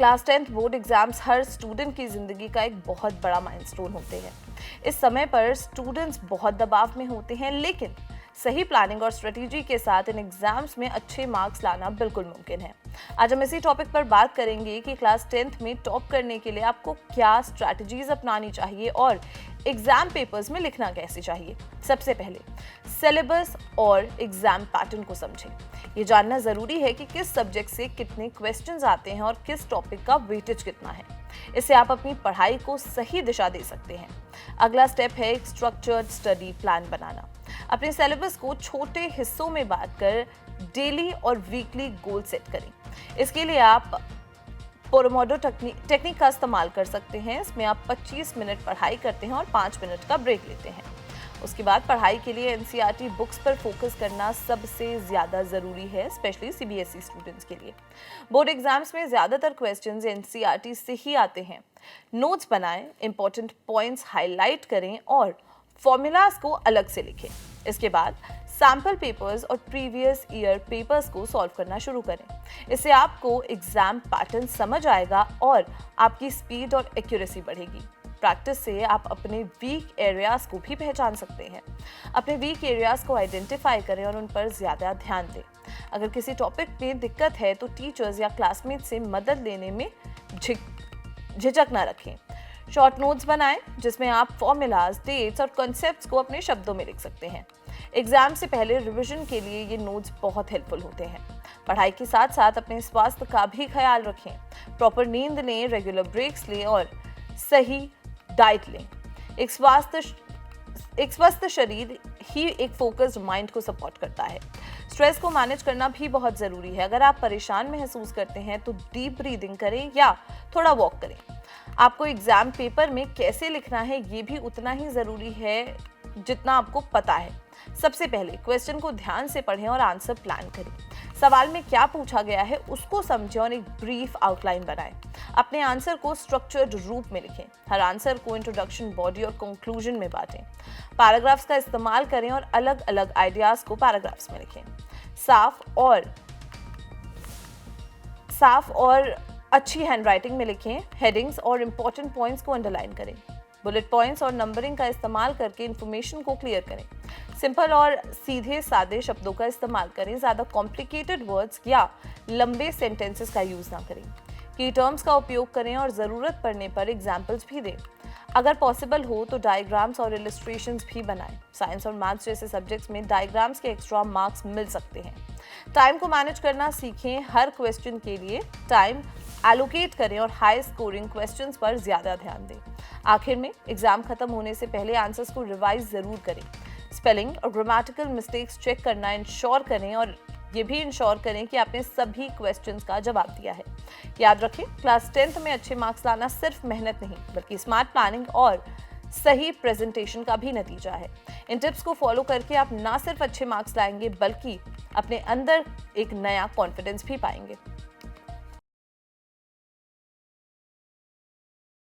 Class 10th board exams हर student की ज़िंदगी का एक बहुत बड़ा माइलस्टोन होते हैं। इस समय पर स्टूडेंट्स बहुत दबाव में होते हैं, लेकिन सही प्लानिंग और स्ट्रेटेजी के साथ इन एग्जाम्स में अच्छे मार्क्स लाना बिल्कुल मुमकिन है। आज हम इसी टॉपिक पर बात करेंगे कि क्लास 10th में टॉप करने के लिए आपको क्या स्ट्रैटेजीज अपनानी चाहिए और एग्जाम पेपर्स में लिखना कैसे चाहिए। सबसे पहले सिलेबस और एग्जाम पैटर्न को समझें। ये जानना जरूरी है कि किस सब्जेक्ट से कितने क्वेश्चंस आते हैं और किस टॉपिक का वेटेज कितना है। इससे आप अपनी पढ़ाई को सही दिशा दे सकते हैं। अगला स्टेप है एक स्ट्रक्चर्ड स्टडी प्लान बनाना। अपने सिलेबस को छोटे हिस्सों में बांटकर डेली और वीकली गोल सेट करें। इसके लिए आप पोमोडोरो टेक्निक का इस्तेमाल कर सकते हैं। इसमें आप 25 मिनट पढ़ाई करते हैं और 5 मिनट का ब्रेक लेते हैं। उसके बाद पढ़ाई के लिए एनसीईआरटी बुक्स पर फोकस करना सबसे ज़्यादा ज़रूरी है, स्पेशली सीबीएसई स्टूडेंट्स के लिए। बोर्ड एग्जाम्स में ज़्यादातर क्वेश्चंस एनसीईआरटी से ही आते हैं। नोट्स बनाएं, इंपॉर्टेंट पॉइंट्स हाईलाइट करें और फॉर्मूलाज को अलग से लिखें। इसके बाद सैम्पल पेपर्स और प्रीवियस ईयर पेपर्स को सॉल्व करना शुरू करें। इससे आपको एग्जाम पैटर्न समझ आएगा और आपकी स्पीड और एक्यूरेसी बढ़ेगी। प्रैक्टिस से आप अपने वीक एरियाज को भी पहचान सकते हैं। अपने वीक एरियाज को आइडेंटिफाई करें और उन पर ज़्यादा ध्यान दें। अगर किसी टॉपिक में दिक्कत है तो टीचर्स या क्लासमेट से मदद लेने में झिझक ना रखें। शॉर्ट नोट्स बनाएं जिसमें आप फॉर्मूलाज, डेट्स और कॉन्सेप्ट्स को अपने शब्दों में लिख सकते हैं। एग्जाम से पहले रिवीजन के लिए ये नोट्स बहुत हेल्पफुल होते हैं। पढ़ाई के साथ साथ अपने स्वास्थ्य का भी ख्याल रखें। प्रॉपर नींद लें, रेगुलर ब्रेक्स लें और सही डाइट लें। एक स्वस्थ शरीर ही एक फोकस्ड माइंड को सपोर्ट करता है। स्ट्रेस को मैनेज करना भी बहुत ज़रूरी है। अगर आप परेशान महसूस करते हैं तो डीप ब्रीदिंग करें या थोड़ा वॉक करें। आपको एग्जाम पेपर में कैसे लिखना है ये भी उतना ही ज़रूरी है जितना आपको पता है। सबसे पहले क्वेश्चन को ध्यान से पढ़ें और आंसर प्लान करें। सवाल में क्या पूछा गया है उसको समझें और एक ब्रीफ आउटलाइन बनाएं। अपने आंसर को स्ट्रक्चर्ड रूप में लिखें। हर आंसर को इंट्रोडक्शन, बॉडी और कंक्लूजन में बांटें। पैराग्राफ्स का इस्तेमाल करें और अलग अलग आइडियाज को पैराग्राफ्स में लिखें। साफ और अच्छी हैंडराइटिंग में लिखें। हेडिंग्स और इंपॉर्टेंट पॉइंट्स को अंडरलाइन करें। बुलेट पॉइंट्स और नंबरिंग का इस्तेमाल करके इंफॉर्मेशन को क्लियर करें। सिंपल और सीधे सादे शब्दों का इस्तेमाल करें। ज़्यादा कॉम्प्लिकेटेड वर्ड्स या लंबे सेंटेंसेस का यूज़ ना करें। की टर्म्स का उपयोग करें और ज़रूरत पड़ने पर एग्जाम्पल्स भी दें। अगर पॉसिबल हो तो डायग्राम्स और इलस्ट्रेशंस भी बनाएं। साइंस और मैथ्स जैसे सब्जेक्ट्स में डायग्राम्स के एक्स्ट्रा मार्क्स मिल सकते हैं। टाइम को मैनेज करना सीखें। हर क्वेश्चन के लिए टाइम एलोकेट करें और हाई स्कोरिंग क्वेश्चंस पर ज़्यादा ध्यान दें। आखिर में एग्जाम खत्म होने से पहले आंसर्स को रिवाइज ज़रूर करें। स्पेलिंग और ग्रामेटिकल मिस्टेक्स चेक करना इंश्योर करें और ये भी इंश्योर करें कि आपने सभी क्वेश्चंस का जवाब दिया है। याद रखें, क्लास 10th में अच्छे मार्क्स लाना सिर्फ मेहनत नहीं बल्कि स्मार्ट प्लानिंग और सही प्रेजेंटेशन का भी नतीजा है। इन टिप्स को फॉलो करके आप ना सिर्फ अच्छे मार्क्स लाएंगे बल्कि अपने अंदर एक नया कॉन्फिडेंस भी पाएंगे।